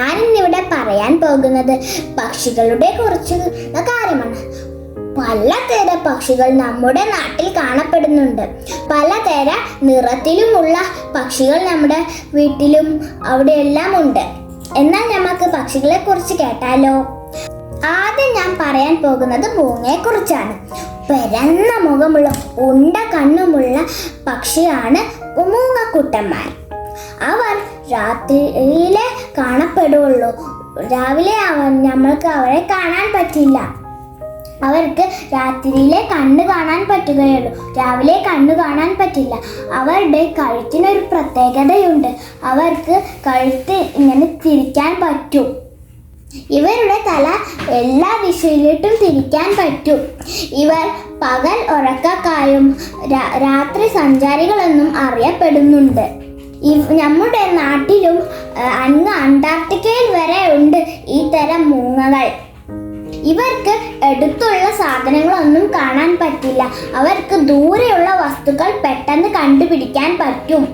ഞാനിന്നിവിടെ പറയാൻ പോകുന്നത് പക്ഷികളുടെ കുറിച്ചുള്ള കാര്യമാണ്. പലതരം പക്ഷികൾ നമ്മുടെ നാട്ടിൽ കാണപ്പെടുന്നുണ്ട്. പലതരം നിറത്തിലുമുള്ള പക്ഷികൾ നമ്മുടെ വീട്ടിലും അവിടെയെല്ലാം ഉണ്ട്. എന്നാൽ നമുക്ക് പക്ഷികളെ കുറിച്ച് കേട്ടാലോ? ആദ്യം ഞാൻ പറയാൻ പോകുന്നത് മൂങ്ങയെ കുറിച്ചാണ്. പരന്ന മുഖമുള്ള ഉണ്ട കണ്ണുമുള്ള പക്ഷിയാണ് മൂങ്ങക്കുട്ടന്മാർ. അവർ രാത്രിയിലെ കാണപ്പെടുള്ളൂ. രാവിലെ നമ്മൾക്ക് അവരെ കാണാൻ പറ്റില്ല. അവർക്ക് രാത്രിയിലെ കണ്ണ് കാണാൻ പറ്റുകയുള്ളൂ, രാവിലെ കണ്ണ് കാണാൻ പറ്റില്ല. അവരുടെ കഴുത്തിനൊരു പ്രത്യേകതയുണ്ട്. അവർക്ക് കഴുത്ത് ഇങ്ങനെ തിരിക്കാൻ പറ്റും. ഇവരുടെ തല എല്ലാ ദിശയിലോട്ടും തിരിക്കാൻ പറ്റും. ഇവർ പകൽ ഉറക്കക്കാരും രാത്രി സഞ്ചാരികളെന്നും അറിയപ്പെടുന്നുണ്ട്. നമ്മുടെ നാട്ടിലും അങ്ങ് അന്റാർട്ടിക്കയിൽ വരെ ഉണ്ട് ഈ തരം മൂങ്ങകൾ. ഇവർക്ക് അടുത്തുള്ള സാധനങ്ങളൊന്നും കാണാൻ പറ്റില്ല. അവർക്ക് ദൂരെയുള്ള വസ്തുക്കൾ പെട്ടെന്ന് കണ്ടുപിടിക്കാൻ പറ്റും.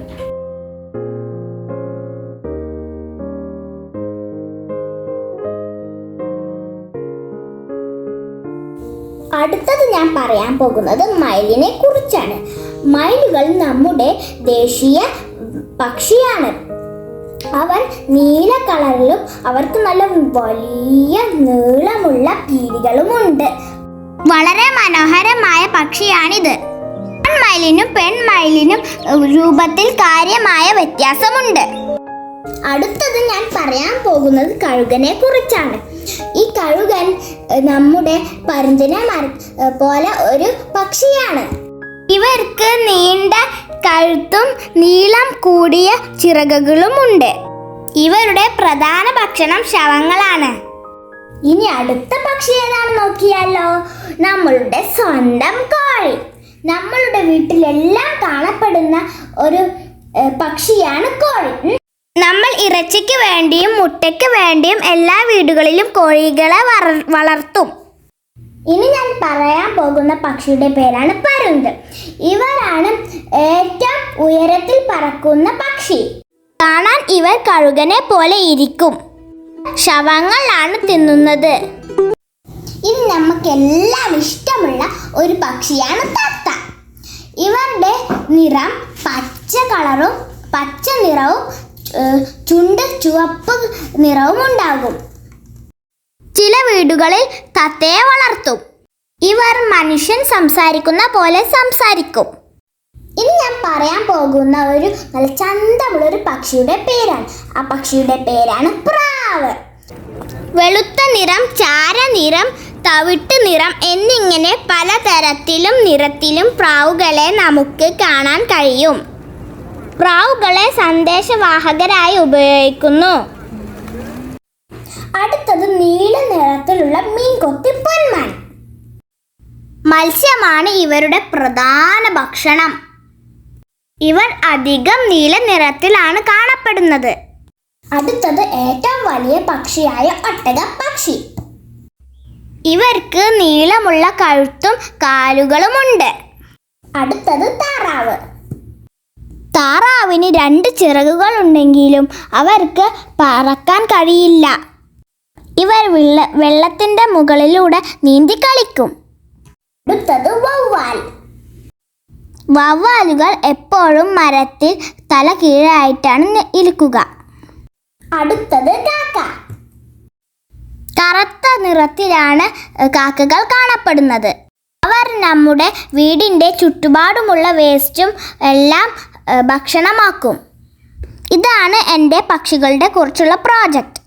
അടുത്തത് ഞാൻ പറയാൻ പോകുന്നത് മയിലിനെ കുറിച്ചാണ്. മയിലുകൾ നമ്മുടെ ദേശീയ പക്ഷിയാണ്. അവർ നീല കളറിലും അവർക്ക് നല്ല വലിയ നീളമുള്ള പീലികളുമുണ്ട്. വളരെ മനോഹരമായ പക്ഷിയാണിത്. ആൺമയിലിനും പെൺമയിലിനും രൂപത്തിൽ കാര്യമായ വ്യത്യാസമുണ്ട്. അടുത്തത് ഞാൻ പറയാൻ പോകുന്നത് കഴുകനെ കുറിച്ചാണ്. ഈ കഴുകൻ നമ്മുടെ പരുന്തിനെ പോലെ ഒരു പക്ഷിയാണ്. ഇവർക്ക് നീണ്ട കഴുത്തും നീളം കൂടിയ ചിറകുകളുമുണ്ട്. ഇവരുടെ പ്രധാന ഭക്ഷണം ശവങ്ങളാണ്. ഇനി അടുത്ത പക്ഷി ഏതാണെന്ന് നോക്കിയാലോ? നമ്മളുടെ സ്വന്തം കോഴി. നമ്മളുടെ വീട്ടിലെല്ലാം കാണപ്പെടുന്ന ഒരു പക്ഷിയാണ് കോഴി. നമ്മൾ ഇറച്ചിക്ക് വേണ്ടിയും മുട്ടയ്ക്ക് വേണ്ടിയും എല്ലാ വീടുകളിലും കോഴികളെ വളർത്തും. ഇനി ഞാൻ പറയാൻ പോകുന്ന പക്ഷിയുടെ പേരാണ് പരുന്ത്. ഇവരാണ് ഏറ്റവും ഉയരത്തിൽ പറക്കുന്ന പക്ഷി. കാണാൻ ഇവർ കഴുകനെ പോലെ ഇരിക്കും. ശവങ്ങളാണ് തിന്നുന്നത്. ഇനി നമുക്കെല്ലാം ഇഷ്ടമുള്ള ഒരു പക്ഷിയാണ് തത്ത. ഇവരുടെ നിറം പച്ച നിറവും ചുണ്ട് ചുവപ്പ് നിറവും ഉണ്ടാകും. ചില വീടുകളിൽ തത്തയെ വളർത്തും. ഇവർ മനുഷ്യൻ സംസാരിക്കുന്ന പോലെ സംസാരിക്കും. ഇനി ഞാൻ പറയാൻ പോകുന്ന ഒരു നല്ല ചന്തമുള്ള ഒരു പക്ഷിയുടെ പേരാണ്. ആ പക്ഷിയുടെ പേരാണ് പ്രാവ്. വെളുത്ത നിറം, ചാരനിറം, തവിട്ട് നിറം എന്നിങ്ങനെ പലതരത്തിലും നിറത്തിലും പ്രാവുകളെ നമുക്ക് കാണാൻ കഴിയും. പ്രാവുകളെ സന്ദേശവാഹകരായി ഉപയോഗിക്കുന്നു. അടുത്തത് നീല നിറത്തിലുള്ള മീൻകൊത്തി പൊന്മാൻ. മത്സ്യമാണ് ഇവരുടെ പ്രധാന ഭക്ഷണം. ഇവർ അധികം നീല നിറത്തിലാണ് കാണപ്പെടുന്നത്. അടുത്തത് ഏറ്റവും വലിയ പക്ഷിയായ ഒട്ടകപ്പക്ഷി. ഇവർക്ക് നീളമുള്ള കഴുത്തും കാലുകളുമുണ്ട്. അടുത്തത് താറാവ്. താറാവിന് 2 ചിറകുകൾ ഉണ്ടെങ്കിലും അവർക്ക് പറക്കാൻ കഴിയില്ല. ഇവർ വെള്ളത്തിൻ്റെ മുകളിലൂടെ നീന്തി കളിക്കും. അടുത്തത് വവ്വാൽ. വവ്വാലുകൾ എപ്പോഴും മരത്തിൽ തല കീഴായിട്ടാണ് ഇരിക്കുക. അടുത്തത് കാക്ക. കറുത്ത നിറത്തിലാണ് കാക്കകൾ കാണപ്പെടുന്നത്. അവർ നമ്മുടെ വീടിൻ്റെ ചുറ്റുപാടുമുള്ള വേസ്റ്റും എല്ലാം ഭക്ഷണമാക്കും. ഇതാണ് എൻ്റെ പക്ഷികളുടെ കുറിച്ചുള്ള പ്രോജക്റ്റ്.